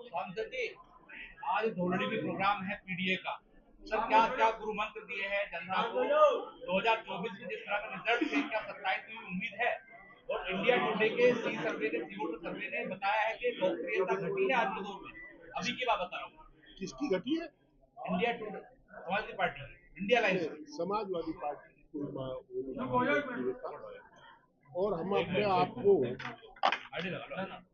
सांसद जी, आज धोलड़ी में प्रोग्राम है पीडीए का। सर, क्या क्या गुरु मंत्र दिए हैं जनता को? 2024 में जिस तरह का रिजल्ट है, क्या 27 में भी उम्मीद है? और इंडिया टुडे के सी सर्वे ने, सीवोटर सर्वे ने बताया है कि लोकप्रियता घटी है आज के दौर में। अभी की बात बता रहा हूँ। किसकी घटी है? India today, Samajwadi party, India line. Samajwadi party की और हम अपने आप को आईडी लगा लो ना।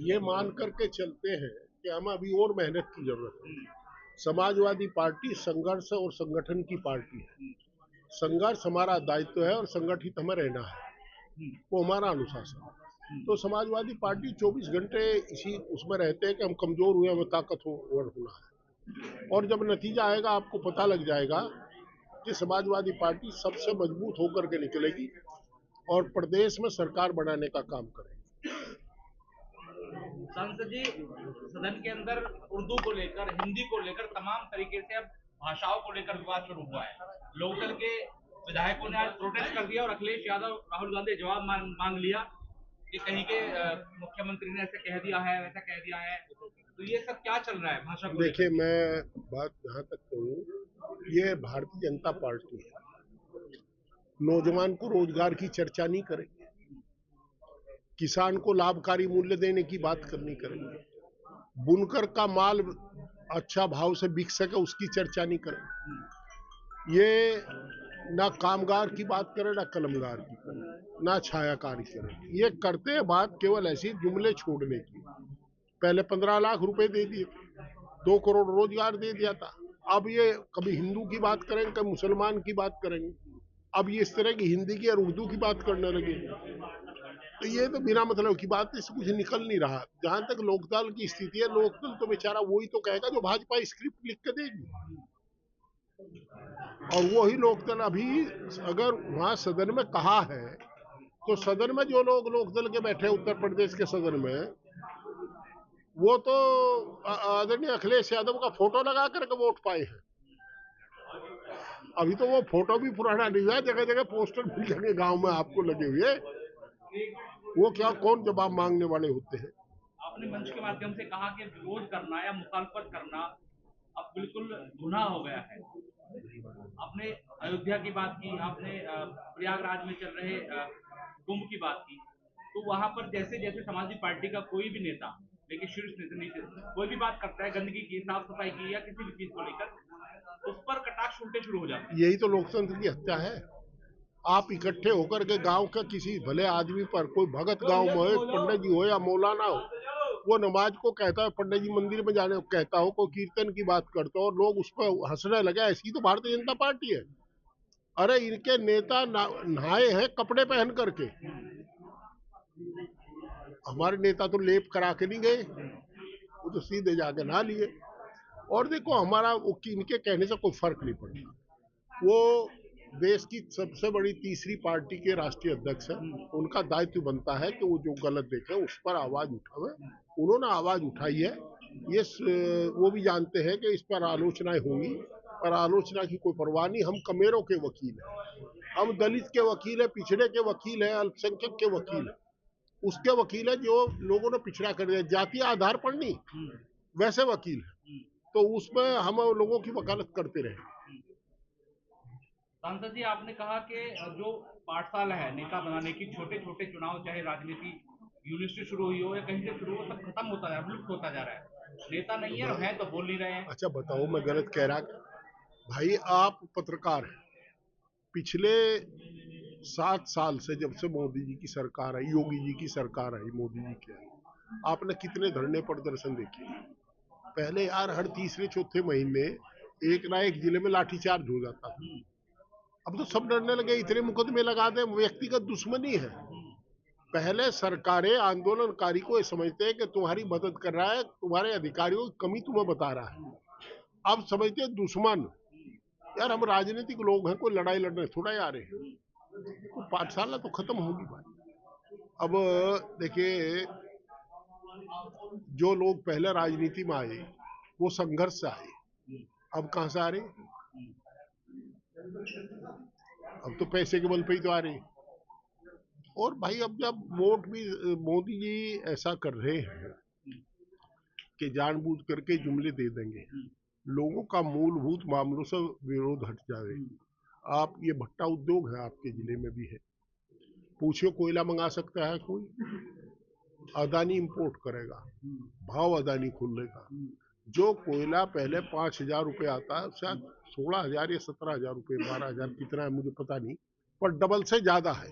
ये मान करके चलते हैं कि हम अभी और मेहनत की जरूरत है। समाजवादी पार्टी संघर्ष और संगठन की पार्टी है। संघर्ष हमारा दायित्व है और संगठित हमें रहना है, वो हमारा अनुशासन है। तो समाजवादी पार्टी 24 घंटे इसी उसमें रहते हैं कि हम कमजोर हुए, हमें ताकतवर होना है। और जब नतीजा आएगा आपको पता लग जाएगा कि समाजवादी पार्टी सबसे मजबूत होकर के निकलेगी और प्रदेश में सरकार बनाने का काम करेगी। सांसद जी, सदन के अंदर उर्दू को लेकर, हिंदी को लेकर तमाम तरीके से अब भाषाओं को लेकर विवाद शुरू हुआ है। लोकदल के विधायकों ने आज प्रोटेस्ट कर दिया और अखिलेश यादव, राहुल गांधी जवाब मांग लिया कि कहीं के मुख्यमंत्री ने ऐसे कह दिया है, वैसा कह दिया है। तो ये सब क्या चल रहा है भाषा को लेकर? देखिए, मैं बात जहां तक कहूँ, ये भारतीय जनता पार्टी है। नौजवान को रोजगार की चर्चा नहीं करेंगे, किसान को लाभकारी मूल्य देने की बात करनी करेंगे, बुनकर का माल अच्छा भाव से बिक सके उसकी चर्चा नहीं करेंगे। ये ना कामगार की बात करें, ना कलमगार की करें, ना छायाकारी करें। ये करते हैं बात केवल ऐसी जुमले छोड़ने की। पहले 15 लाख रुपए दे दिए, 2 करोड़ रोजगार दे दिया था। अब ये कभी हिंदू की बात करेंगे, कभी मुसलमान की बात करेंगे। अब ये इस तरह की हिंदी की और उर्दू की बात करने लगे। तो ये तो बिना मतलब की बात, इससे कुछ निकल नहीं रहा। जहां तक लोकदल की स्थिति है, लोकदल तो बेचारा वही तो कहेगा जो भाजपा स्क्रिप्ट लिख के देगी। और वही लोकदल अभी अगर वहां सदन में कहा है, तो सदन में जो लोग लोकदल के बैठे उत्तर प्रदेश के सदन में, वो तो आदरणीय अखिलेश यादव का फोटो लगा करके वोट पाए हैं। अभी तो वो फोटो भी पुराना नहीं हुआ, जगह जगह पोस्टर मिल जाएंगे गांव में आपको लगे हुए। वो क्या, कौन जवाब मांगने वाले होते हैं? आपने मंच के माध्यम से कहा कि विरोध करना या मुखालफत करना अब बिल्कुल गुनाह हो गया है। आपने अयोध्या की बात की, आपने प्रयागराज में चल रहे कुंभ की बात की। तो वहां पर जैसे जैसे समाजवादी पार्टी का कोई भी नेता, लेकिन शीर्ष नेता नीचे कोई भी बात करता है, गंदगी की, साफ सफाई की या किसी भी चीज को लेकर, उस पर कटाक्ष उल्टे शुरू हो जाते हैं। यही तो लोकतंत्र की हत्या है। आप इकट्ठे होकर के गांव के किसी भले आदमी पर, कोई भगत गांव में हो, पंडित जी हो या मौलाना हो, वो नमाज को कहता है, पंडित जी मंदिर में जाने को कहता हो, कोई कीर्तन की बात करता हो और लोग उस पर हंसने लगे, ऐसी तो भारतीय जनता पार्टी है। अरे इनके नेता नहाए हैं कपड़े पहन करके, हमारे नेता तो लेप करा के नहीं गए, वो तो सीधे जाके नहा लिए। और देखो, हमारा इनके कहने से कोई फर्क नहीं पड़ता। वो देश की सबसे बड़ी तीसरी पार्टी के राष्ट्रीय अध्यक्ष है, उनका दायित्व बनता है कि वो जो गलत देखे उस पर आवाज उठावे। उन्होंने आवाज उठाई है। ये वो भी जानते हैं कि इस पर आलोचनाएं होंगी, पर आलोचना की कोई परवाह नहीं। हम कमेरों के वकील हैं, हम दलित के वकील है, पिछड़े के वकील है, अल्पसंख्यक के वकील है, उसके वकील है जो लोगों ने पिछड़ा कर दिया, जातीय आधार पर नहीं, वैसे वकील है। तो उसमें हम लोगों की वकालत करते रहे। सांसद जी, आपने कहा कि जो पाठशाला है नेता बनाने की, छोटे छोटे चुनाव, चाहे राजनीति यूनिवर्सिटी शुरू हुई हो या कहीं से शुरू हो, सब खत्म होता जा रहा है, विलुप्त होता जा रहा है। नेता नहीं है तो बोल नहीं रहे हैं। अच्छा बताओ, मैं गलत कह रहा? भाई आप पत्रकार हैं, पिछले 7 साल से जब से मोदी जी की सरकार आई, योगी जी की सरकार आई, मोदी जी की आई, आपने कितने धरने प्रदर्शन देखे? पहले यार हर तीसरे चौथे महीने एक ना एक जिले में लाठीचार्ज हो जाता था। अब तो सब डरने लगे, इतने मुकदमे लगा दे, व्यक्तिगत दुश्मनी है। पहले सरकारें आंदोलनकारी को ये समझते हैं कि तुम्हारी मदद कर रहा है, तुम्हारे अधिकारियों की कमी तुम्हें बता रहा है। अब समझते हैं दुश्मन। यार हम राजनीतिक लोग हैं, कोई लड़ाई लड़ने थोड़ा ही आ रहे हैं। तो पाठशाला तो खत्म होगी भाई। अब देखिए, जो लोग पहले राजनीति में आए वो संघर्ष से आए, अब कहां से आ रहे? अब तो पैसे के बल पे ही तो आ रहे। और भाई अब जब वोट भी मोदी जी ऐसा कर रहे हैं, कि जानबूझ करके जुमले दे देंगे, लोगों का मूलभूत मामलों से विरोध हट जाए। आप ये भट्टा उद्योग है, आपके जिले में भी है, पूछिए कोयला मंगा सकता है कोई? अदानी इंपोर्ट करेगा, भाव अदानी खुलेगा। जो कोयला पहले 5,000 रुपये आता है, शायद 16,000 या 17,000 रुपये, 12,000 कितना है मुझे पता नहीं, पर डबल से ज्यादा है।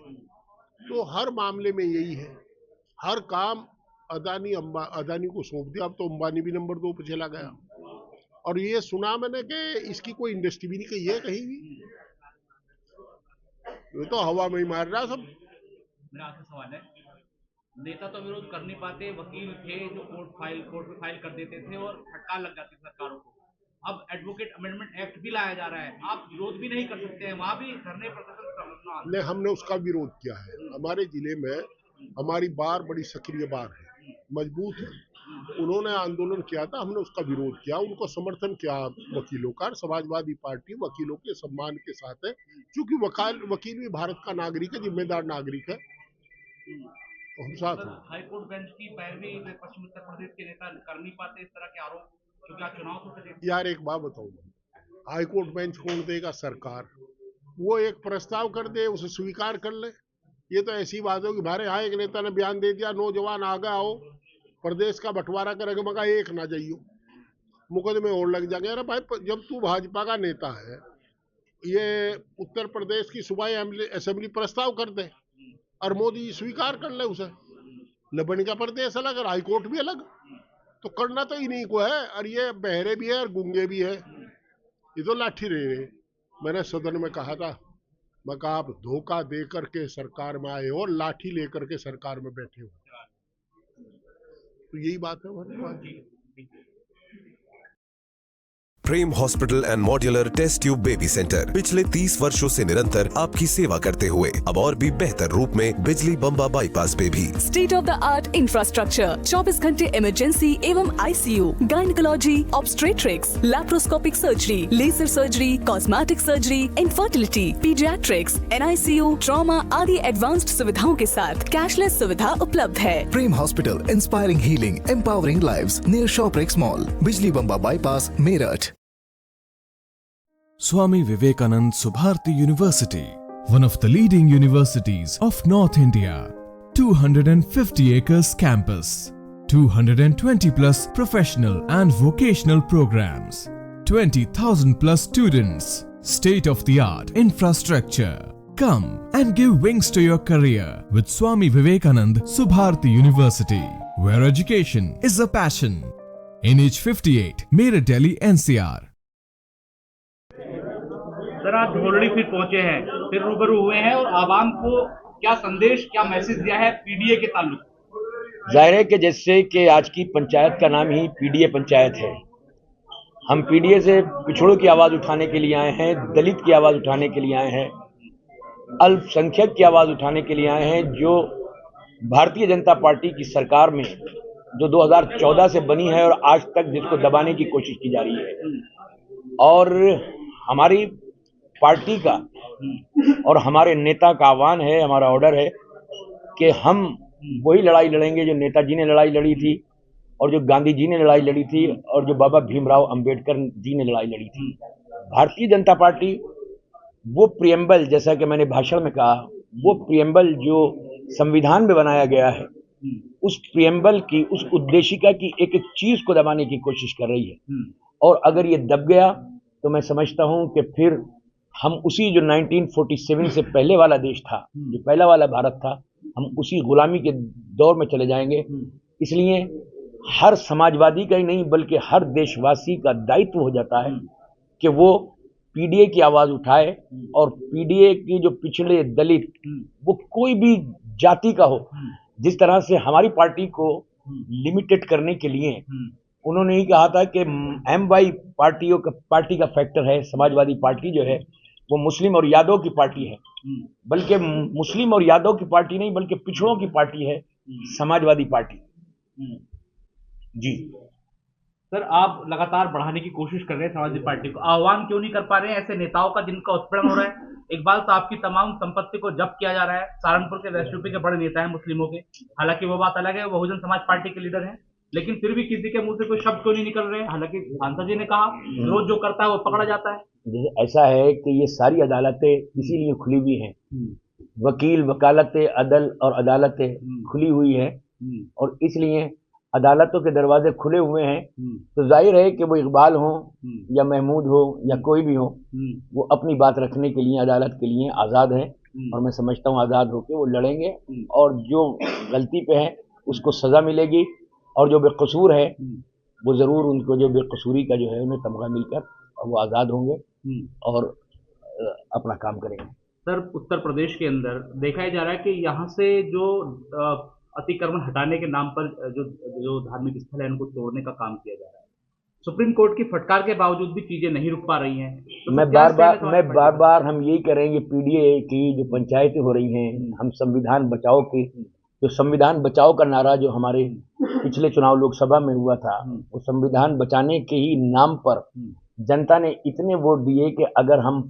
तो हर मामले में यही है, हर काम अदानी को सौंप दिया। अब तो अंबानी भी नंबर 2 पे चला गया। और ये सुना मैंने कि इसकी कोई इंडस्ट्री भी नहीं कही है कहीं भी, ये तो हवा में ही मार रहा सब। मेरा आपसे सवाल है, नेता तो विरोध कर नहीं पाते, वकील थे जो कोर्ट में फाइल कर देते थे और हड़ताल लग जाती सरकारों को। अब एडवोकेट अमेंडमेंट एक्ट भी लाया जा रहा है, आप विरोध भी नहीं कर सकते हैं, वहां भी धरने प्रदर्शन करना। नहीं, हमने उसका विरोध किया है। हमारे जिले में हमारी बार बड़ी सक्रिय बार है, मजबूत है। उन्होंने आंदोलन किया था, हमने उसका विरोध किया, उनको समर्थन किया वकीलों का। समाजवादी पार्टी वकीलों के सम्मान के साथ है, क्योंकि वकील भी भारत का नागरिक है, जिम्मेदार नागरिक है, तो हम साथ हैं। हाईकोर्ट बेंच की पैरवी पश्चिम उत्तर प्रदेश के नेता कर नहीं पाते इस तरह के आरोप, क्योंकि आप चुनाव तो यार एक बात बताऊं, हाईकोर्ट बेंच कौन देगा? सरकार। वो एक प्रस्ताव कर दे, उसे स्वीकार कर ले। ये तो ऐसी बात हो कि हमारे यहाँ एक नेता ने बयान दे दिया, नौजवान आगे आओ, प्रदेश का बंटवारा करेंगे, मगर एक ना जाइयो, मुकदमे और लग जाएंगे। अरे भाई, जब तू भाजपा का नेता है, ये उत्तर प्रदेश की सूबाई असेंबली प्रस्ताव कर दे और मोदी स्वीकार कर ले उसे, लबन का प्रदेश अलग और हाईकोर्ट भी अलग, तो करना तो इन्हीं को है। और ये बहरे भी है और गूंगे भी है, ये तो लाठी रहे। मैंने सदन में कहा था, मैं कहा आप धोखा दे करके सरकार में आए हो और लाठी लेकर के सरकार में बैठे हो, तो यही बात है हमारे। Prem hospital and modular test tube baby centre पिछले 30 वर्षों से निरंतर आपकी सेवा करते हुए अब और भी बेहतर रूप में बिजली बम्बा बाईपास पे भी state of the art infrastructure, 24 घंटे इमरजेंसी एवं ICU, gynaecology, obstetrics, laparoscopic surgery, laser surgery, cosmetic surgery, infertility, paediatrics, NICU, trauma आदि एडवांस्ड सुविधाओं के साथ कैशलेस सुविधा उपलब्ध है। Prem hospital, inspiring healing, empowering lives, near Shopprix mall, Bijli Bamba bypass, Meerut. Swami Vivekanand Subharti University, one of the leading universities of North India. 250 acres campus, 220 plus professional and vocational programs, 20,000 plus students, state of the art infrastructure. Come and give wings to your career with Swami Vivekanand Subharti University, where education is a passion. NH58, Meerut, Delhi, NCR. Sir, आज धोरडी फिर पहुंचे हैं, फिर रूबरू हुए हैं और आवाम को क्या संदेश, क्या मैसेज दिया है पीडीए के ताल्लुक? जाहिर है कि जैसे कि आज की पंचायत का नाम ही पीडीए पंचायत है, हम पीडीए से पिछड़ों की आवाज उठाने के लिए आए हैं, दलित की आवाज उठाने के लिए आए हैं, अल्पसंख्यक की आवाज उठाने के लिए आए हैं, जो भारतीय जनता पार्टी की सरकार में जो 2014 से बनी है और आज तक जिसको दबाने की कोशिश की जा रही है। और हमारी पार्टी का और हमारे नेता का आह्वान है, हमारा ऑर्डर है कि हम वही लड़ाई लड़ेंगे जो नेताजी ने लड़ाई लड़ी थी और जो गांधी जी ने लड़ाई लड़ी थी और जो बाबा भीमराव अंबेडकर जी ने लड़ाई लड़ी थी। भारतीय जनता पार्टी वो प्रियम्बल, जैसा कि मैंने भाषण में कहा, वो प्रियम्बल जो संविधान में बनाया गया है, उस प्रियम्बल की, उस उद्देशिका की एक एक चीज को दबाने की कोशिश कर रही है। और अगर ये दब गया तो मैं समझता हूं कि फिर हम उसी जो 1947 से पहले वाला देश था, जो पहला वाला भारत था, हम उसी गुलामी के दौर में चले जाएंगे। इसलिए हर समाजवादी का ही नहीं बल्कि हर देशवासी का दायित्व हो जाता है कि वो पीडीए की आवाज उठाए और पीडीए की जो पिछड़े दलित, वो कोई भी जाति का हो, जिस तरह से हमारी पार्टी को लिमिटेड करने के लिए उन्होंने ही कहा था कि MY पार्टी का फैक्टर है, समाजवादी पार्टी जो है वो मुस्लिम और यादव की पार्टी है, बल्कि मुस्लिम और यादव की पार्टी नहीं बल्कि पिछड़ों की पार्टी है समाजवादी पार्टी। जी सर, आप लगातार बढ़ाने की कोशिश कर रहे हैं समाजवादी पार्टी को, आह्वान क्यों नहीं कर पा रहे हैं ऐसे नेताओं का जिनका उत्पीड़न हो रहा है? इकबाल साहब की तमाम संपत्ति को जब्त किया जा रहा है, सहारनपुर के वैश्विक के बड़े नेता हैं मुस्लिमों के, हालांकि वो बात अलग है, वो बहुजन समाज पार्टी के लीडर हैं। लेकिन फिर भी किसी के मुंह से कोई शब्द क्यों नहीं निकल रहे? हालांकि सांसद जी ने कहा विरोध जो करता है वो पकड़ा जाता है। जैसे ऐसा है कि ये सारी अदालतें इसीलिए खुली हुई हैं, वकील, वकालतें, और अदालतें खुली हुई है, और इसलिए अदालतों के दरवाजे खुले हुए हैं। तो जाहिर है कि वो इकबाल हो या महमूद हो या कोई भी हो, वो अपनी बात रखने के लिए अदालत के लिए आज़ाद है, और मैं समझता हूँ आज़ाद होकर वो लड़ेंगे, और जो गलती पे है उसको सज़ा मिलेगी, और जो बेकसूर है वो ज़रूर उनको जो बेकसूरी का जो है उन्हें तमगा मिलकर और वो आज़ाद होंगे और अपना काम करेंगे। सर, उत्तर प्रदेश के अंदर देखा जा रहा है कि यहाँ से जो अतिक्रमण हटाने के नाम पर जो धार्मिक स्थल है उनको तोड़ने का काम किया जा रहा है। सुप्रीम कोर्ट की फटकार के बावजूद भी चीजें नहीं रुक पा रही हैं। तो मैं बार बार हम यही करेंगे, पीडीए की जो पंचायतें हो रही हैं, हम संविधान बचाओ की, जो संविधान बचाओ का नारा जो हमारे पिछले चुनाव लोकसभा में हुआ था, वो संविधान बचाने के ही नाम पर जनता ने इतने वोट दिए कि अगर हम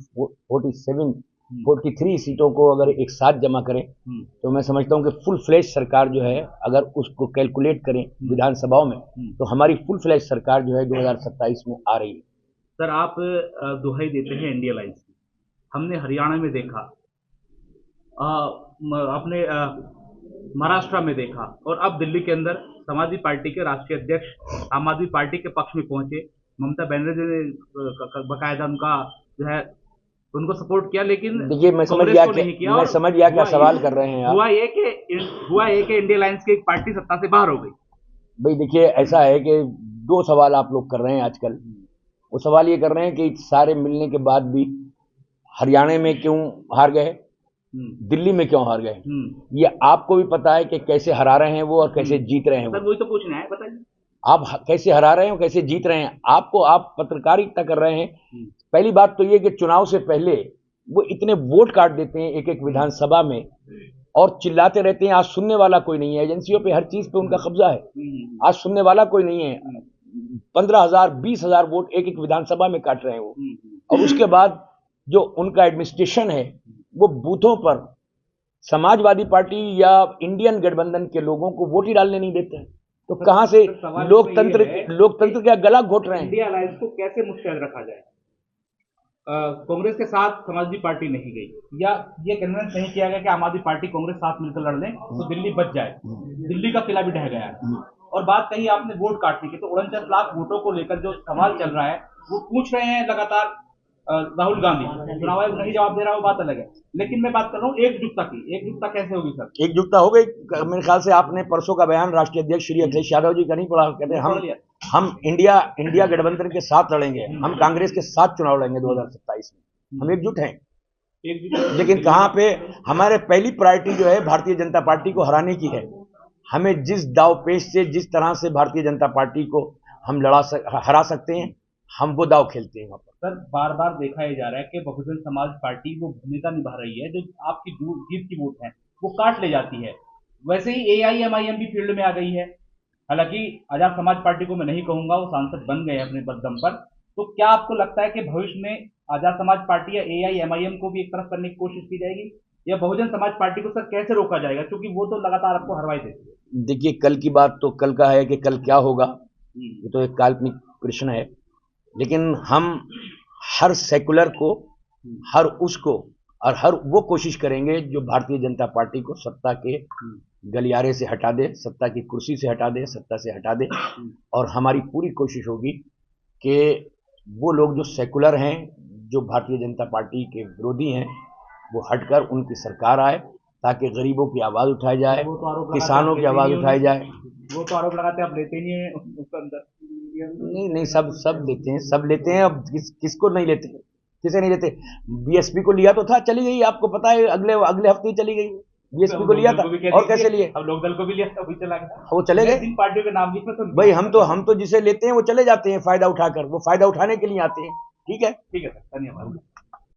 43 सीटों को अगर एक साथ जमा करें तो मैं समझता हूं कि फुल फ्लैश सरकार जो है, अगर उसको कैलकुलेट करें विधानसभाओं में, तो हमारी फुल फ्लैश सरकार जो है 2027 में आ रही है। सर, आप दुहाई देते हैं इंडिया लाइन्स की। हमने हरियाणा में देखा, अपने महाराष्ट्र में देखा, और अब दिल्ली के अंदर समाजवादी पार्टी के राष्ट्रीय अध्यक्ष आम आदमी पार्टी के पक्ष में पहुंचे। ममता बनर्जी ने बकायदा उनका जो है उनको सपोर्ट किया, लेकिन देखिए मैं समझ गया क्या सवाल कर रहे हैं आप। हुआ ये कि इंडिया लाइन्स की एक पार्टी सत्ता से बाहर हो गई। भाई देखिए, ऐसा है कि दो सवाल आप लोग कर रहे हैं आजकल। वो सवाल ये कर रहे हैं कि सारे मिलने के बाद भी हरियाणा में क्यों हार गए, दिल्ली में क्यों हार गए। ये आपको भी पता है कि कैसे हरा रहे हैं वो और कैसे जीत रहे हैं वो। सर, वही तो पूछना है, बताइए आप कैसे हरा रहे हैं, कैसे जीत रहे हैं। आप पत्रकारिता कर रहे हैं। पहली बात तो ये कि चुनाव से पहले वो इतने वोट काट देते हैं एक एक विधानसभा में, और चिल्लाते रहते हैं आज सुनने वाला कोई नहीं है। एजेंसियों पे हर चीज पे उनका कब्जा है, आज सुनने वाला कोई नहीं है। 15,000 20,000 वोट एक एक विधानसभा में काट रहे हैं वो, और उसके बाद जो उनका एडमिनिस्ट्रेशन है वो बूथों पर समाजवादी पार्टी या इंडियन गठबंधन के लोगों को वोट ही डालने नहीं देते हैं। तो कहां से लोकतंत्र का गला घोट रहे हैं। इंडिया अलायंस को कैसे मुस्तैद रखा जाए? कांग्रेस के साथ समाजवादी पार्टी नहीं गई, या ये कन्विंस नहीं किया गया कि आम आदमी पार्टी कांग्रेस साथ मिलकर लड़ लें तो दिल्ली बच जाए। दिल्ली का किला भी ढह गया है। और बात कही आपने वोट काटने की, तो 49 लाख वोटों को लेकर जो सवाल चल रहा है वो पूछ रहे हैं लगातार राहुल गांधी। चुनाव आयोग नहीं जवाब दे रहा, वो बात अलग है, लेकिन मैं बात कर रहा हूँ एकजुटता की। एकजुटता कैसे होगी सर? एकजुटता हो गई। मेरे ख्याल से आपने परसों का बयान राष्ट्रीय अध्यक्ष श्री अखिलेश यादव जी का नहीं पढ़ा। कहते हैं हम इंडिया गठबंधन के साथ लड़ेंगे, हम कांग्रेस के साथ चुनाव लड़ेंगे 2027 में। हम एकजुट हैं, लेकिन कहां पे हमारे पहली प्रायोरिटी जो है भारतीय जनता पार्टी को हराने की है। हमें जिस दावपेच से, जिस तरह से भारतीय जनता पार्टी को हम हरा सकते हैं, हम वो दाव खेलते हैं वहां पर। सर, बार बार देखा जा रहा है कि बहुजन समाज पार्टी वो भूमिका निभा रही है, जो आपकी जीत की वोट है वो काट ले जाती है। वैसे ही AIMIM भी फील्ड में आ गई है। हालांकि आजाद समाज पार्टी को मैं नहीं कहूंगा, वो सांसद बन गए अपने बददम पर। तो क्या आपको लगता है कि भविष्य में आजाद समाज पार्टी या AIMIM को भी एक तरफ करने की कोशिश की जाएगी, या बहुजन समाज पार्टी को सर कैसे रोका जाएगा, क्योंकि वो तो लगातार आपको हरवाई देती है? देखिए, कल की बात तो कल का है कि कल क्या होगा, ये तो एक काल्पनिक प्रश्न है। लेकिन हम हर सेकुलर को, हर उसको और हर वो कोशिश करेंगे जो भारतीय जनता पार्टी को सत्ता के गलियारे से हटा दे, सत्ता की कुर्सी से हटा दे, सत्ता से हटा दे। और हमारी पूरी कोशिश होगी कि वो लोग जो सेकुलर हैं, जो भारतीय जनता पार्टी के विरोधी हैं, वो हटकर उनकी सरकार आए, ताकि गरीबों की आवाज़ उठाई जाए, किसानों की आवाज़ उठाई जाए। वो तो आरोप लगाते हैं आप लेते नहीं है उसके अंदर। नहीं, सब लेते हैं, सब लेते हैं। अब किसको नहीं लेते, किसे नहीं लेते? BSP को लिया तो था, चली गई, आपको पता है, अगले हफ्ते ही चली गई। BSP को लिया था, और कैसे लिए? अब लोकदल को भी लिया था, चला गया, वो चले गए। 3 पार्टियों के नाम लिखे तो भाई हम तो जिसे लेते हैं वो चले जाते हैं फायदा उठाकर, वो फायदा उठाने के लिए आते हैं। ठीक है सर, धन्यवाद।